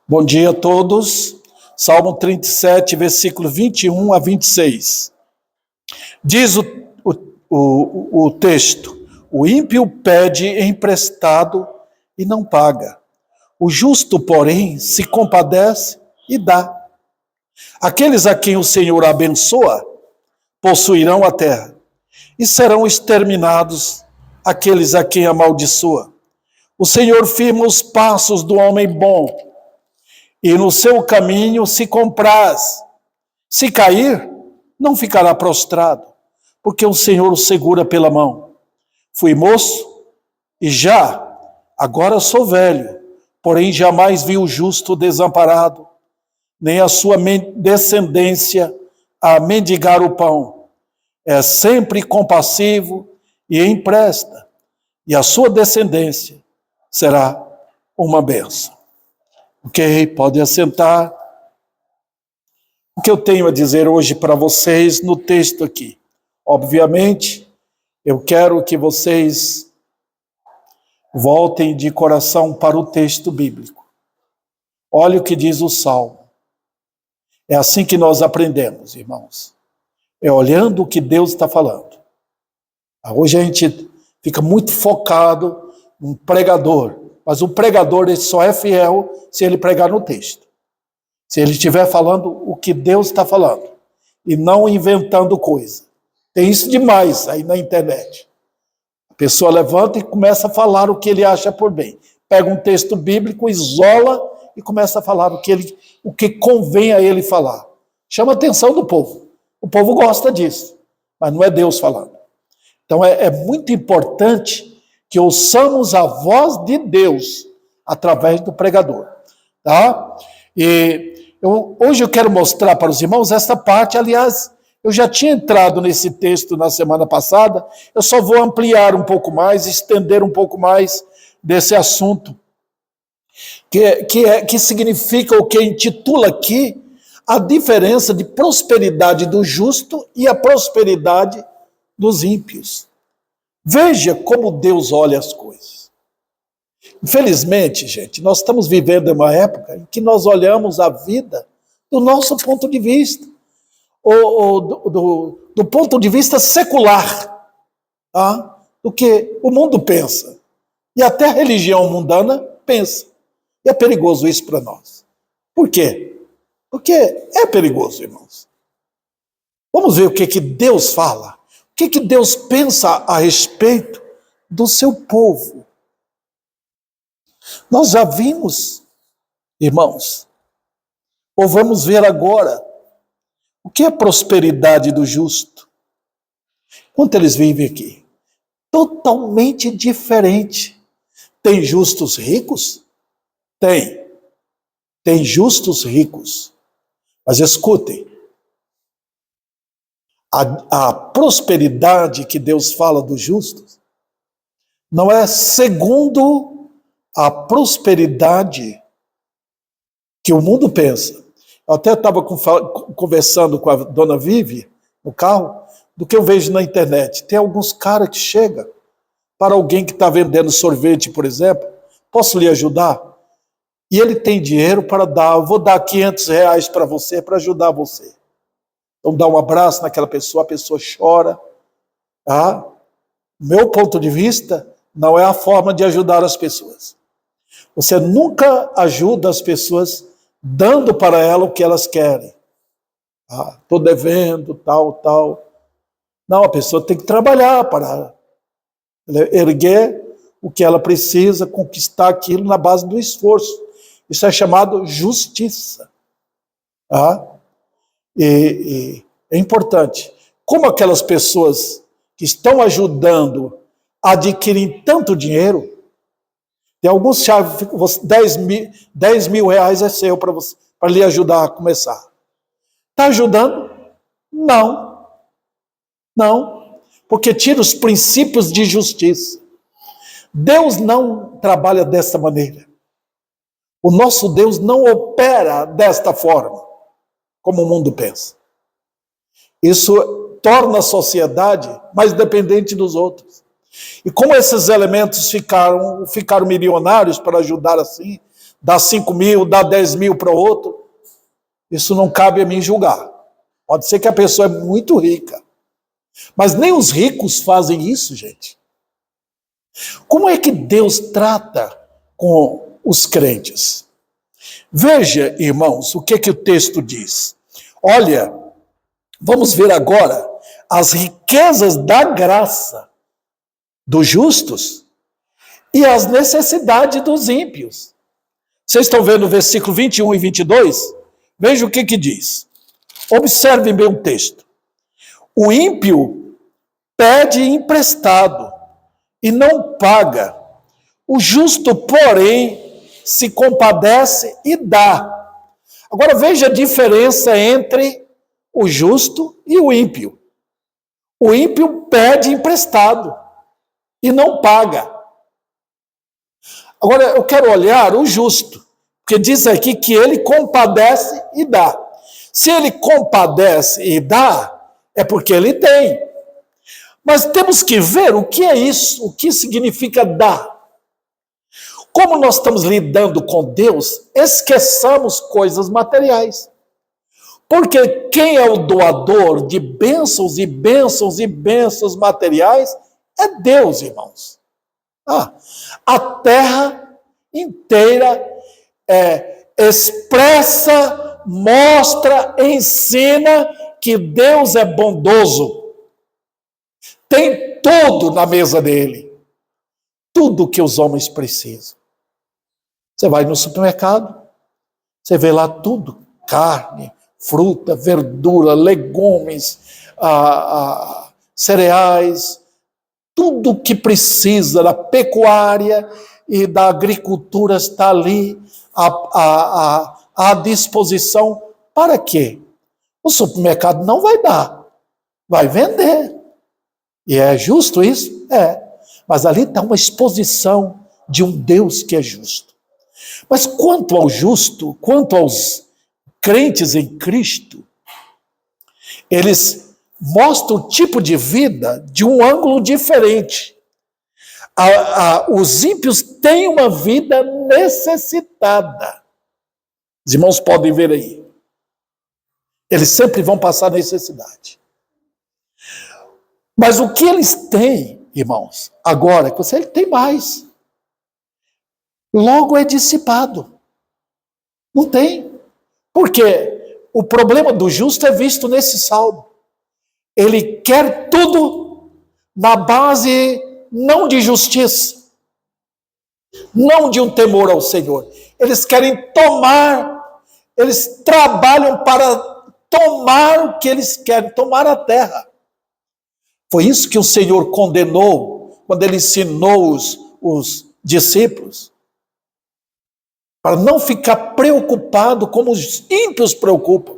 Bom dia a todos. Salmo 37, versículo 21 a 26. Diz o texto: o ímpio pede emprestado e não paga. O justo, porém, se compadece e dá. Aqueles a quem o Senhor abençoa possuirão a terra, e serão exterminados aqueles a quem amaldiçoa. O Senhor firma os passos do homem bom, e no seu caminho se compraz. Se cair, não ficará prostrado, porque o Senhor o segura pela mão. Fui moço e agora sou velho, porém jamais vi o justo desamparado, nem a sua descendência a mendigar o pão. É sempre compassivo e empresta, e a sua descendência será uma bênção. Ok, pode assentar. O que eu tenho a dizer hoje para vocês no texto aqui? Obviamente, eu quero que vocês voltem de coração para o texto bíblico. Olha o que diz o Salmo. É assim que nós aprendemos, irmãos. É olhando o que Deus está falando. Hoje a gente fica muito focado no pregador, mas o pregador ele só é fiel se ele pregar no texto. Se ele estiver falando o que Deus está falando e não inventando coisa. Tem isso demais aí na internet. A pessoa levanta e começa a falar o que ele acha por bem. Pega um texto bíblico, isola e começa a falar o que convém a ele falar. Chama a atenção do povo. O povo gosta disso, mas não é Deus falando. Então é muito importante que ouçamos a voz de Deus através do pregador. Tá? E hoje eu quero mostrar para os irmãos essa parte. Aliás, eu já tinha entrado nesse texto na semana passada, eu só vou ampliar um pouco mais, estender um pouco mais desse assunto, que significa o que intitula aqui a diferença de prosperidade do justo e a prosperidade dos ímpios. Veja como Deus olha as coisas. Infelizmente, gente, nós estamos vivendo uma época em que nós olhamos a vida do nosso ponto de vista, do ponto de vista secular, tá? Do que o mundo pensa. E até a religião mundana pensa. E é perigoso isso para nós. Por quê? Porque é perigoso, irmãos. Vamos ver o que Deus fala. O que Deus pensa a respeito do seu povo? Nós já vimos, irmãos, ou vamos ver agora, o que é a prosperidade do justo? Quanto eles vivem aqui? Totalmente diferente. Tem justos ricos? Tem. Tem justos ricos. Mas escutem, a prosperidade que Deus fala dos justos não é segundo a prosperidade que o mundo pensa. Eu até estava conversando com a dona Vivi no carro, do que eu vejo na internet. Tem alguns caras que chegam para alguém que está vendendo sorvete, por exemplo, posso lhe ajudar? E ele tem dinheiro para dar, eu vou dar R$500 para você, para ajudar você. Então dá um abraço naquela pessoa, a pessoa chora. Tá? Meu ponto de vista, não é a forma de ajudar as pessoas. Você nunca ajuda as pessoas dando para ela o que elas querem. Estou devendo, tal. Não, a pessoa tem que trabalhar para erguer o que ela precisa, conquistar aquilo na base do esforço. Isso é chamado justiça. E é importante. Como aquelas pessoas que estão ajudando a adquirir tanto dinheiro, tem alguns chaves, 10 mil reais é seu para você, para lhe ajudar a começar. Está ajudando? Não. Porque tira os princípios de justiça. Deus não trabalha dessa maneira. O nosso Deus não opera desta forma, como o mundo pensa. Isso torna a sociedade mais dependente dos outros. E como esses elementos ficaram milionários para ajudar assim, dá 5 mil, dá 10 mil para o outro. Isso não cabe a mim julgar. Pode ser que a pessoa é muito rica. Mas nem os ricos fazem isso, gente. Como é que Deus trata com os crentes? Veja, irmãos, o que o texto diz. Olha, vamos ver agora as riquezas da graça dos justos e as necessidades dos ímpios. Vocês estão vendo o versículo 21 e 22? Veja o que diz. Observem bem o texto. O ímpio pede emprestado e não paga. O justo, porém, se compadece e dá. Agora veja a diferença entre o justo e o ímpio. O ímpio pede emprestado e não paga. Agora eu quero olhar o justo, porque diz aqui que ele compadece e dá. Se ele compadece e dá, é porque ele tem. Mas temos que ver o que é isso, o que significa dar. Como nós estamos lidando com Deus, esqueçamos coisas materiais. Porque quem é o doador de bênçãos e bênçãos e bênçãos materiais é Deus, irmãos. A terra inteira expressa, mostra, ensina que Deus é bondoso. Tem tudo na mesa dele. Tudo que os homens precisam. Você vai no supermercado, você vê lá tudo. Carne, fruta, verdura, legumes, cereais. Tudo que precisa da pecuária e da agricultura está ali à disposição. Para quê? O supermercado não vai dar. Vai vender. E é justo isso? É. Mas ali está uma exposição de um Deus que é justo. Mas quanto ao justo, quanto aos crentes em Cristo, eles mostram o tipo de vida de um ângulo diferente. Os ímpios têm uma vida necessitada. Os irmãos podem ver aí. Eles sempre vão passar necessidade. Mas o que eles têm, irmãos, agora, que você tem mais. Logo é dissipado. Não tem. Porque o problema do justo é visto nesse salmo. Ele quer tudo na base não de justiça, não de um temor ao Senhor. Eles querem tomar, eles trabalham para tomar o que eles querem, tomar a terra. Foi isso que o Senhor condenou quando ele ensinou os discípulos. Para não ficar preocupado como os ímpios preocupam.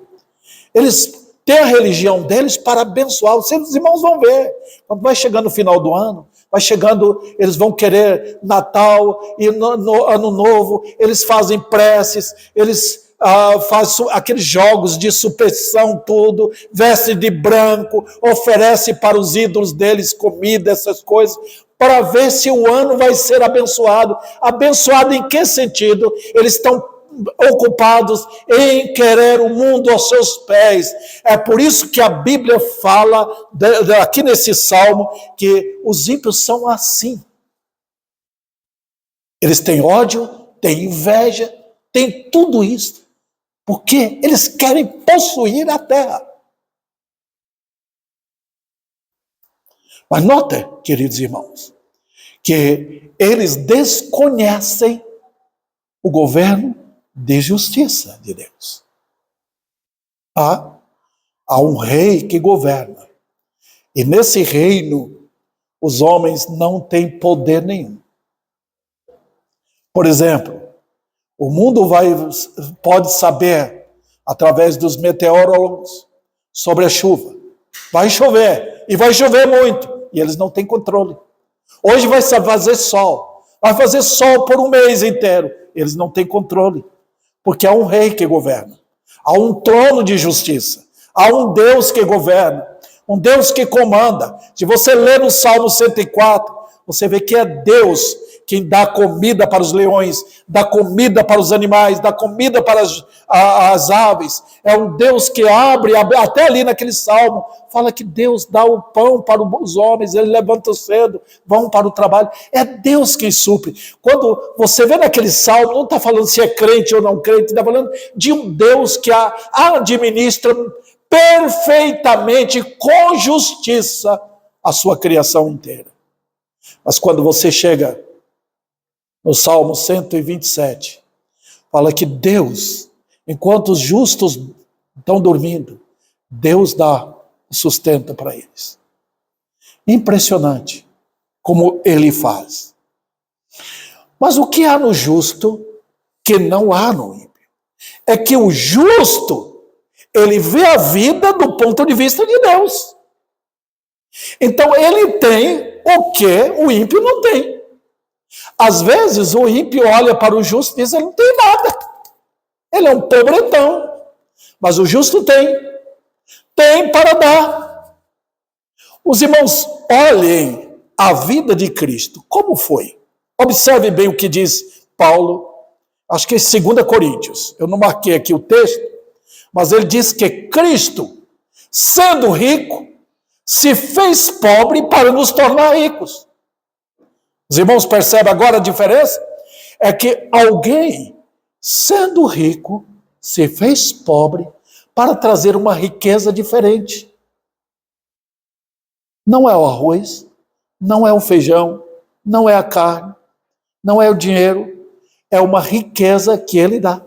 Eles têm a religião deles para abençoar. Os irmãos vão ver. Quando vai chegando o final do ano, vai chegando, eles vão querer Natal e no Ano Novo, eles fazem preces, eles fazem aqueles jogos de superstição, tudo, vestem de branco, oferecem para os ídolos deles comida, essas coisas, para ver se o ano vai ser abençoado. Abençoado em que sentido? Eles estão ocupados em querer o mundo aos seus pés. É por isso que a Bíblia fala, aqui nesse salmo, que os ímpios são assim. Eles têm ódio, têm inveja, têm tudo isso. Porque eles querem possuir a terra. Mas nota, queridos irmãos, que eles desconhecem o governo de justiça de Deus. Há um rei que governa. E nesse reino, os homens não têm poder nenhum. Por exemplo, o mundo pode saber, através dos meteorólogos, sobre a chuva. Vai chover, e vai chover muito, e eles não têm controle. Hoje vai fazer sol, vai fazer sol por um mês inteiro, eles não têm controle, porque há um rei que governa, há um trono de justiça, há um Deus que governa, um Deus que comanda. Se você ler no Salmo 104, você vê que é Deus quem dá comida para os leões, dá comida para os animais, dá comida para as aves. É um Deus que abre, até ali naquele salmo, fala que Deus dá o pão para os homens, ele levanta cedo, vão para o trabalho. É Deus quem supre. Quando você vê naquele salmo, não está falando se é crente ou não crente, está falando de um Deus que a administra perfeitamente, com justiça, a sua criação inteira. Mas quando você chega no Salmo 127, fala que Deus, enquanto os justos estão dormindo, Deus dá sustento para eles. Impressionante como ele faz. Mas o que há no justo que não há no ímpio? É que o justo, ele vê a vida do ponto de vista de Deus. Então ele tem o que o ímpio não tem. Às vezes o ímpio olha para o justo e diz, ele não tem nada. Ele é um pobretão. Mas o justo tem para dar. Os irmãos, olhem a vida de Cristo. Como foi? Observe bem o que diz Paulo, acho que é 2 Coríntios. Eu não marquei aqui o texto, mas ele diz que Cristo, sendo rico, se fez pobre para nos tornar ricos. Os irmãos percebem agora a diferença? É que alguém, sendo rico, se fez pobre para trazer uma riqueza diferente. Não é o arroz, não é o feijão, não é a carne, não é o dinheiro, é uma riqueza que ele dá,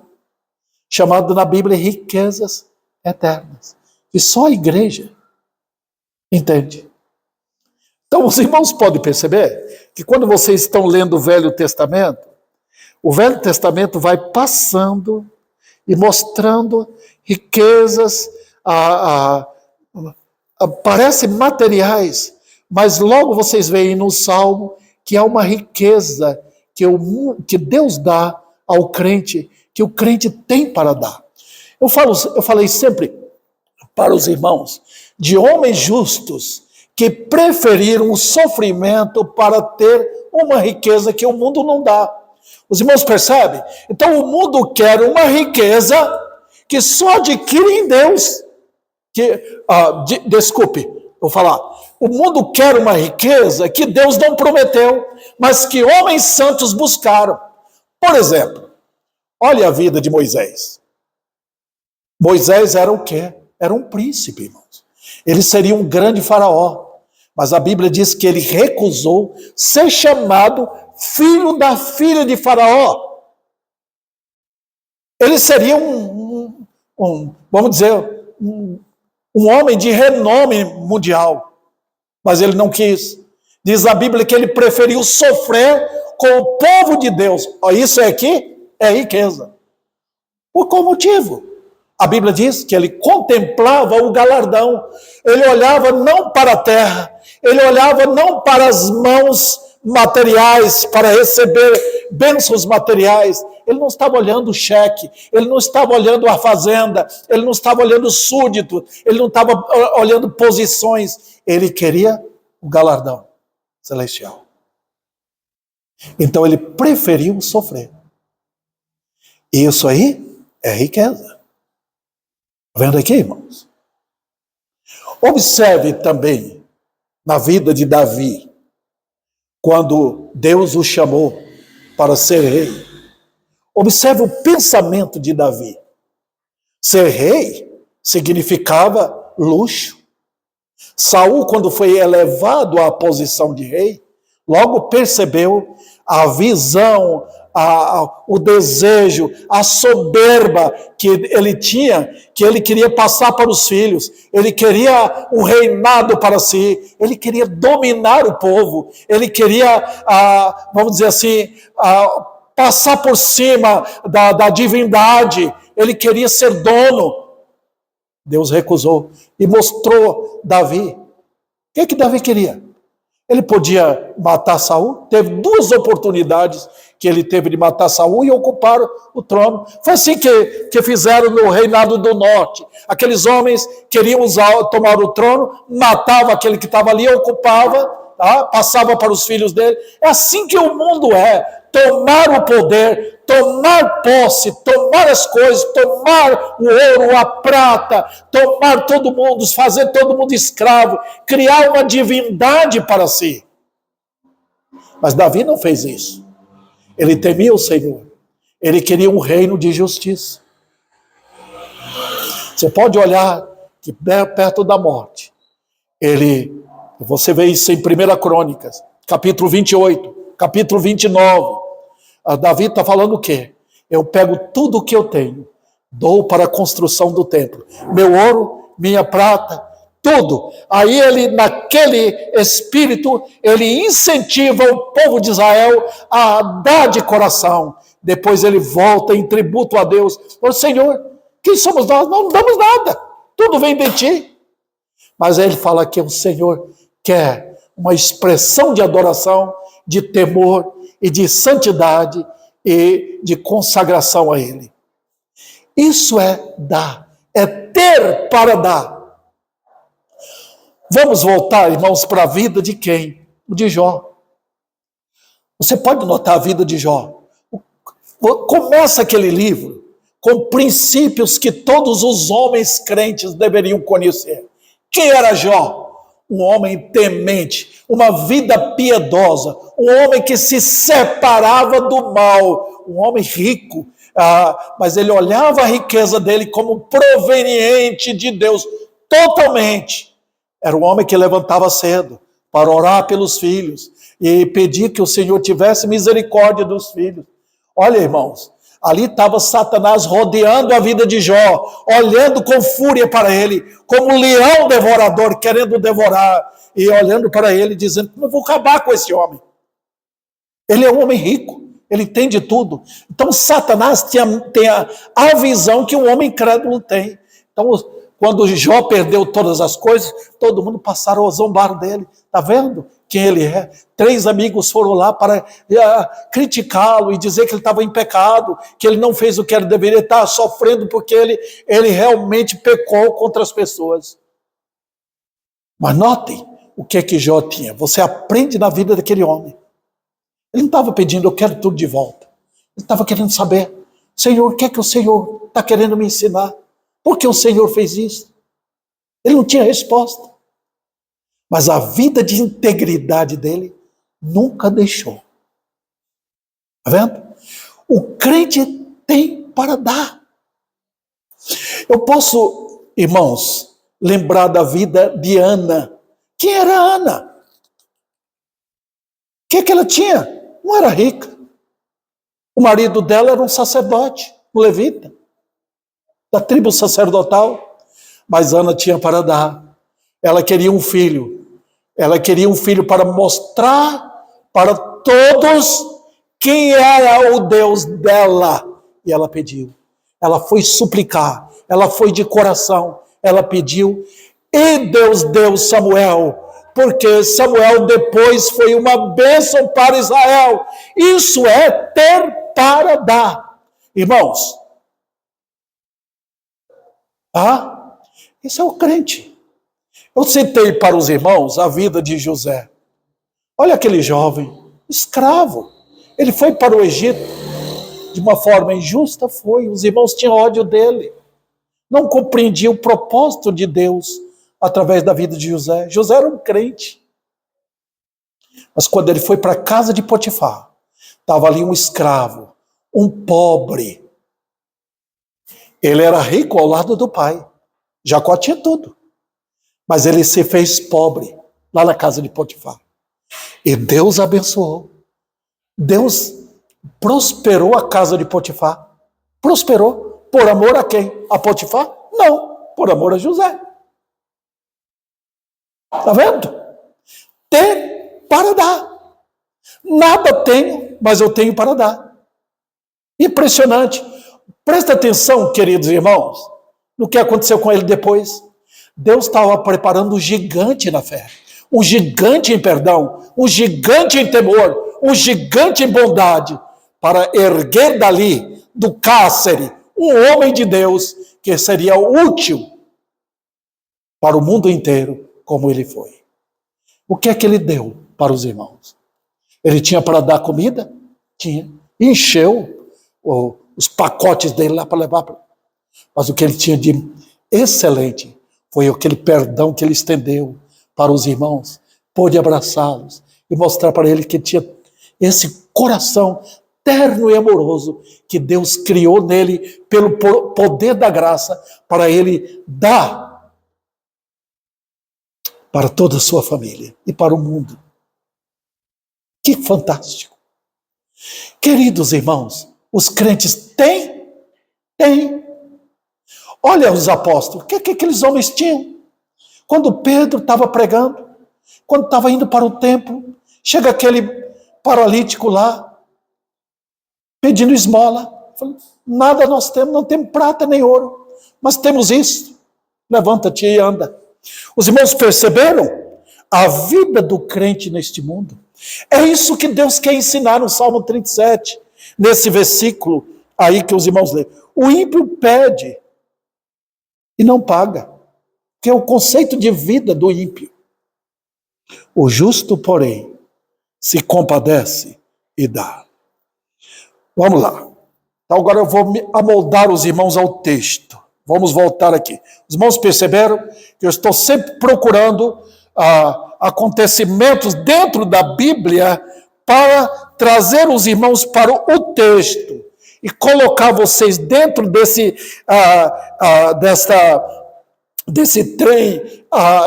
chamado na Bíblia riquezas eternas. E só a igreja entende. Então os irmãos podem perceber que quando vocês estão lendo o Velho Testamento vai passando e mostrando riquezas, parecem materiais, mas logo vocês veem no Salmo que há uma riqueza que Deus dá ao crente, que o crente tem para dar. Eu falei sempre para os irmãos de homens justos que preferiram o sofrimento para ter uma riqueza que o mundo não dá. Os irmãos percebem? Então o mundo quer uma riqueza que só adquire em Deus. Desculpe, vou falar. O mundo quer uma riqueza que Deus não prometeu, mas que homens santos buscaram. Por exemplo, olha a vida de Moisés. Moisés era o quê? Era um príncipe, irmãos. Ele seria um grande faraó. Mas a Bíblia diz que ele recusou ser chamado filho da filha de Faraó. Ele seria vamos dizer, um homem de renome mundial. Mas ele não quis. Diz a Bíblia que ele preferiu sofrer com o povo de Deus. Isso aqui é riqueza. Por qual motivo? A Bíblia diz que ele contemplava o galardão. Ele olhava não para a terra, ele olhava não para as mãos materiais, para receber bênçãos materiais. Ele não estava olhando o cheque, ele não estava olhando a fazenda, ele não estava olhando o súdito, ele não estava olhando posições. Ele queria o galardão celestial. Então ele preferiu sofrer. E isso aí é riqueza. Está vendo aqui, irmãos? Observe também na vida de Davi, quando Deus o chamou para ser rei. Observe o pensamento de Davi. Ser rei significava luxo. Saul, quando foi elevado à posição de rei, logo percebeu a visão, o desejo, a soberba que ele tinha, que ele queria passar para os filhos. Ele queria o reinado para si, ele queria dominar o povo, ele queria, vamos dizer assim, passar por cima da divindade, ele queria ser dono. Deus recusou e mostrou Davi. O que Davi queria? Ele podia matar Saul, teve 2 oportunidades que ele teve de matar Saul e ocupar o trono. Foi assim que fizeram no reinado do norte. Aqueles homens queriam tomar o trono, matavam aquele que estava ali, ocupava, passava para os filhos dele. É assim que o mundo é. Tomar o poder, tomar posse, tomar as coisas, tomar o ouro, a prata, tomar todo mundo, fazer todo mundo escravo, criar uma divindade para si. Mas Davi não fez isso. Ele temia o Senhor. Ele queria um reino de justiça. Você pode olhar que perto da morte, você vê isso em 1 Crônicas, capítulo 28, capítulo 29. Davi está falando o quê? Eu pego tudo o que eu tenho, dou para a construção do templo. Meu ouro, minha prata, tudo. Aí ele, naquele espírito, ele incentiva o povo de Israel a dar de coração. Depois ele volta em tributo a Deus. Ô Senhor, quem somos nós? Não damos nada. Tudo vem de ti. Mas aí ele fala que o Senhor quer uma expressão de adoração, de temor e de santidade e de consagração a Ele. Isso é dar, é ter para dar. Vamos voltar, irmãos, para a vida de quem? De Jó. Você pode notar a vida de Jó. Começa aquele livro com princípios que todos os homens crentes deveriam conhecer. Quem era Jó? Um homem temente, uma vida piedosa, um homem que se separava do mal, um homem rico, mas ele olhava a riqueza dele como proveniente de Deus, totalmente. Era um homem que levantava cedo para orar pelos filhos e pedir que o Senhor tivesse misericórdia dos filhos. Olha, irmãos, ali estava Satanás rodeando a vida de Jó, olhando com fúria para ele, como um leão devorador, querendo devorar, e olhando para ele, dizendo, eu vou acabar com esse homem. Ele é um homem rico, ele tem de tudo. Então Satanás tem a visão que um homem incrédulo tem. Então, quando Jó perdeu todas as coisas, todo mundo passaram a zombar dele. Está vendo quem ele é? 3 amigos foram lá para criticá-lo e dizer que ele estava em pecado, que ele não fez o que ele deveria estar sofrendo porque ele realmente pecou contra as pessoas. Mas notem o que é que Jó tinha. Você aprende na vida daquele homem. Ele não estava pedindo, eu quero tudo de volta. Ele estava querendo saber, Senhor, o que é que o Senhor está querendo me ensinar? Por que o Senhor fez isso? Ele não tinha resposta. Mas a vida de integridade dele nunca deixou. Está vendo? O crente tem para dar. Eu posso, irmãos, lembrar da vida de Ana. Quem era Ana? O que é que ela tinha? Não era rica. O marido dela era um sacerdote, um levita, da tribo sacerdotal. Mas Ana tinha para dar. Ela queria um filho. Ela queria um filho para mostrar para todos quem era o Deus dela. E ela pediu. Ela foi suplicar. Ela foi de coração. Ela pediu. E Deus deu Samuel. Porque Samuel depois foi uma bênção para Israel. Isso é ter para dar. Irmãos. Isso é o crente. Eu citei para os irmãos a vida de José. Olha aquele jovem, escravo. Ele foi para o Egito de uma forma injusta, foi. Os irmãos tinham ódio dele. Não compreendiam o propósito de Deus através da vida de José. José era um crente. Mas quando ele foi para a casa de Potifar, estava ali um escravo, um pobre. Ele era rico ao lado do pai. Jacó tinha tudo. Mas ele se fez pobre lá na casa de Potifar. E Deus abençoou. Deus prosperou a casa de Potifar. Prosperou. Por amor a quem? A Potifar? Não. Por amor a José. Está vendo? Ter para dar. Nada tenho, mas eu tenho para dar. Impressionante. Presta atenção, queridos irmãos, no que aconteceu com ele depois. Deus estava preparando um gigante na fé, um gigante em perdão, um gigante em temor, um gigante em bondade, para erguer dali, do cárcere, um homem de Deus que seria útil para o mundo inteiro, como ele foi. O que é que ele deu para os irmãos. Ele tinha para dar comida? Tinha. Encheu os pacotes dele lá para levar. Mas o que ele tinha de excelente foi aquele perdão que ele estendeu para os irmãos, pôde abraçá-los e mostrar para ele que tinha esse coração terno e amoroso que Deus criou nele pelo poder da graça para ele dar para toda a sua família e para o mundo. Que fantástico! Queridos irmãos, os crentes têm. Olha os apóstolos, o que aqueles homens tinham? Quando Pedro estava pregando, quando estava indo para o templo, chega aquele paralítico lá, pedindo esmola. Falou, nada nós temos, não temos prata nem ouro, mas temos isso. Levanta-te e anda. Os irmãos perceberam a vida do crente neste mundo? É isso que Deus quer ensinar no Salmo 37, nesse versículo aí que os irmãos lêem. O ímpio pede e não paga, que é o conceito de vida do ímpio. O justo, porém, se compadece e dá. Vamos lá. Então agora eu vou amoldar os irmãos ao texto. Vamos voltar aqui. Os irmãos perceberam que eu estou sempre procurando acontecimentos dentro da Bíblia para trazer os irmãos para o texto e colocar vocês dentro desse trem,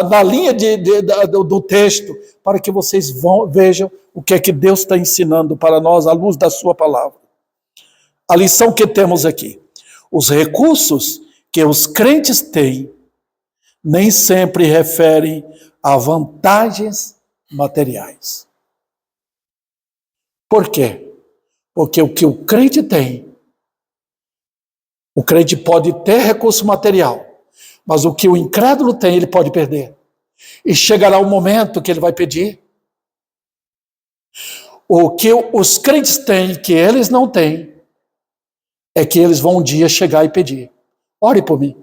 na linha do texto, para que vocês vejam o que é que Deus está ensinando para nós à luz da sua palavra. A lição que temos aqui: os recursos que os crentes têm nem sempre referem a vantagens materiais. Por quê? Porque o que o crente tem, o crente pode ter recurso material, mas o que o incrédulo tem, ele pode perder. E chegará um momento que ele vai pedir. O que os crentes têm, que eles não têm, é que eles vão um dia chegar e pedir. Ore por mim,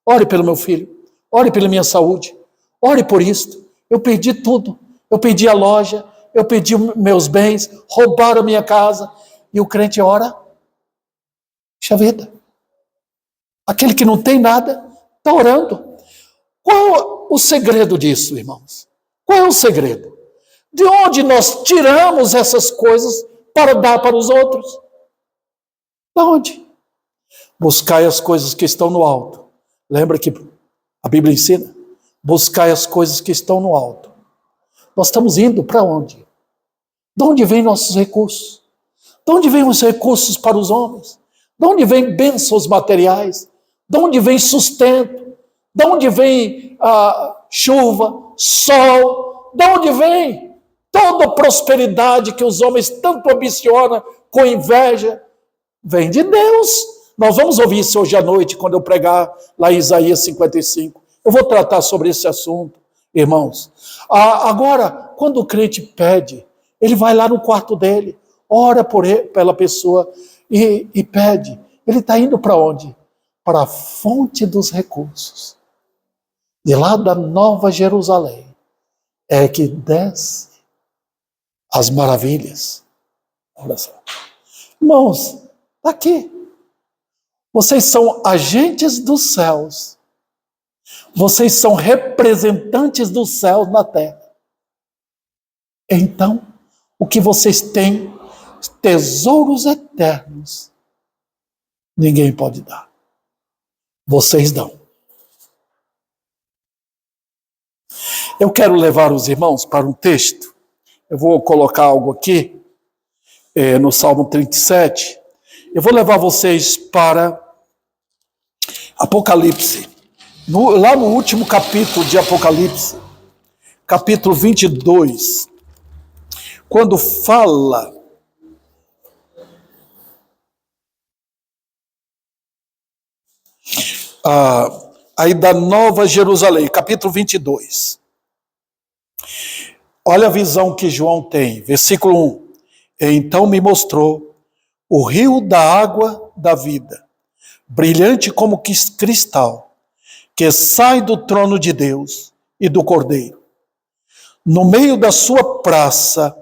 ore pelo meu filho, ore pela minha saúde, ore por isto. Eu perdi tudo, eu perdi a loja, eu perdi meus bens, roubaram a minha casa. E o crente ora, puxa vida. Aquele que não tem nada, está orando. Qual o segredo disso, irmãos? Qual é o segredo? De onde nós tiramos essas coisas para dar para os outros? De onde? Buscai as coisas que estão no alto. Lembra que a Bíblia ensina? Buscai as coisas que estão no alto. Nós estamos indo para onde? De onde vêm nossos recursos? De onde vêm os recursos para os homens? De onde vêm bênçãos materiais? De onde vem sustento? De onde vem chuva, sol? De onde vem toda a prosperidade que os homens tanto ambicionam com inveja? Vem de Deus. Nós vamos ouvir isso hoje à noite, quando eu pregar lá em Isaías 55. Eu vou tratar sobre esse assunto, irmãos. Agora, quando o crente pede, ele vai lá no quarto dele, ora pela pessoa e pede. Ele está indo para onde? Para a fonte dos recursos. De lá da Nova Jerusalém é que desce as maravilhas. Olha só. Irmãos, está aqui. Vocês são agentes dos céus. Vocês são representantes dos céus na terra. Então, o que vocês têm, tesouros eternos, ninguém pode dar. Vocês dão. Eu quero levar os irmãos para um texto. Eu vou colocar algo aqui, no Salmo 37. Eu vou levar vocês para Apocalipse. Lá no último capítulo de Apocalipse, capítulo 22, quando fala aí da Nova Jerusalém, capítulo 22. Olha a visão que João tem, versículo 1. Então me mostrou o rio da água da vida, brilhante como cristal, que sai do trono de Deus e do Cordeiro. no meio da sua praça,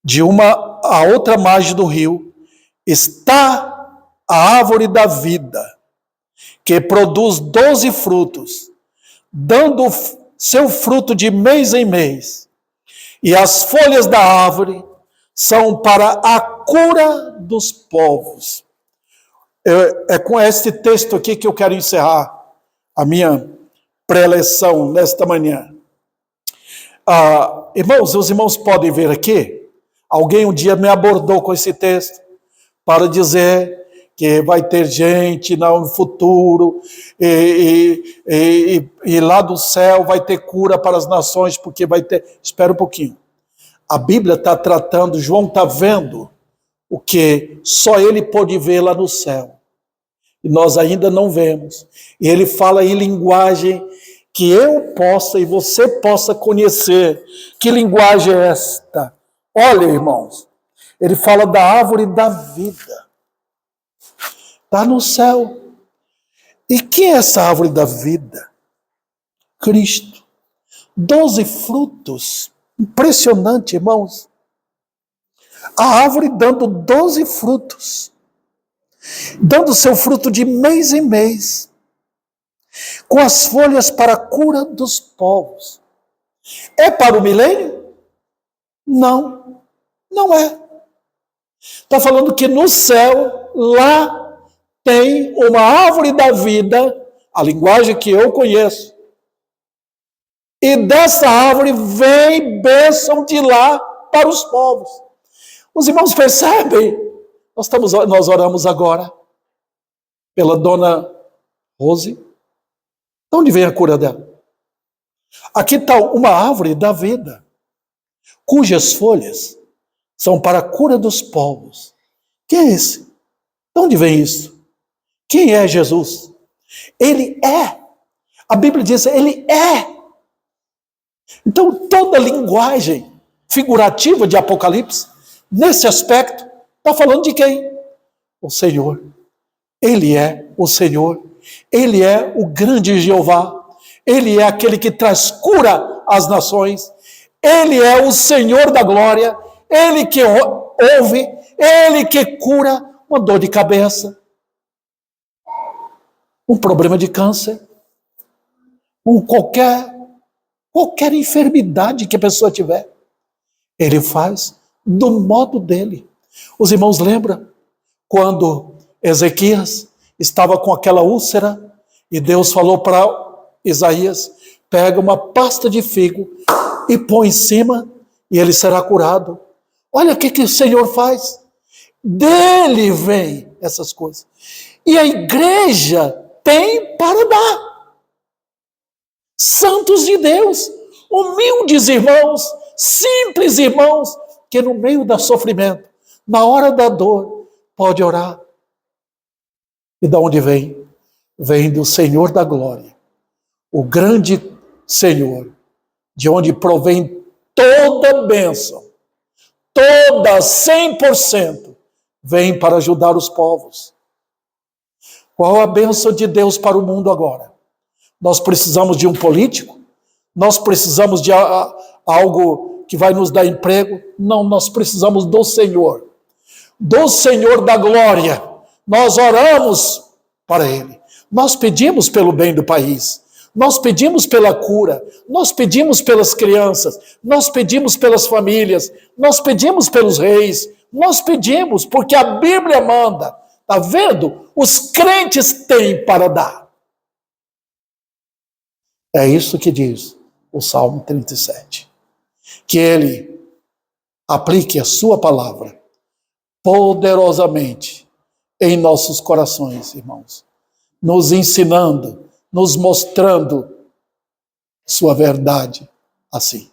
de uma a outra margem do rio, está a árvore da vida, que produz 12 frutos, dando seu fruto de mês em mês. E as folhas da árvore são para a cura dos povos. É com este texto aqui que eu quero encerrar a minha preleção nesta manhã. Irmãos, os irmãos podem ver aqui, alguém um dia me abordou com esse texto para dizer que vai ter gente no futuro e lá do céu vai ter cura para as nações, porque vai ter... Espera um pouquinho. A Bíblia está tratando, João está vendo o que só ele pode ver lá no céu. E nós ainda não vemos. E ele fala em linguagem que eu possa e você possa conhecer. Que linguagem é esta? Olha, irmãos, ele fala da árvore da vida. Está no céu. E quem é essa árvore da vida? Cristo. 12 frutos. Impressionante, irmãos. A árvore dando 12 frutos. Dando seu fruto de mês em mês. Com as folhas para a cura dos povos. É para o milênio? Não. Não é. Está falando que no céu, lá, tem uma árvore da vida, a linguagem que eu conheço, e dessa árvore vem bênção de lá para os povos. Os irmãos percebem? Nós oramos agora pela dona Rose. De onde vem a cura dela? Aqui está uma árvore da vida, cujas folhas são para a cura dos povos. Quem é esse? De onde vem isso? Quem é Jesus? Ele é. A Bíblia diz, ele é. Então, toda linguagem figurativa de Apocalipse, nesse aspecto, está falando de quem? O Senhor. Ele é o Senhor. Ele é o grande Jeová. Ele é aquele que traz cura às nações. Ele é o Senhor da glória. Ele que ouve. Ele que cura uma dor de cabeça, um problema de câncer, qualquer enfermidade que a pessoa tiver, ele faz do modo dele. Os irmãos lembram quando Ezequias estava com aquela úlcera e Deus falou para Isaías, pega uma pasta de figo e põe em cima e ele será curado. Olha o que o Senhor faz. Dele vem essas coisas. E a igreja tem para dar. Santos de Deus, humildes irmãos, simples irmãos, que no meio do sofrimento, na hora da dor, pode orar. E de onde vem? Vem do Senhor da glória, o grande Senhor, de onde provém toda bênção, toda 100%, vem para ajudar os povos. Qual a bênção de Deus para o mundo agora? Nós precisamos de um político? Nós precisamos de algo que vai nos dar emprego? Não, nós precisamos do Senhor da glória. Nós oramos para Ele. Nós pedimos pelo bem do país. Nós pedimos pela cura. Nós pedimos pelas crianças. Nós pedimos pelas famílias. Nós pedimos pelos reis. Nós pedimos porque a Bíblia manda. Está vendo? Os crentes têm para dar. É isso que diz o Salmo 37. Que ele aplique a sua palavra poderosamente em nossos corações, irmãos. Nos ensinando, nos mostrando sua verdade assim.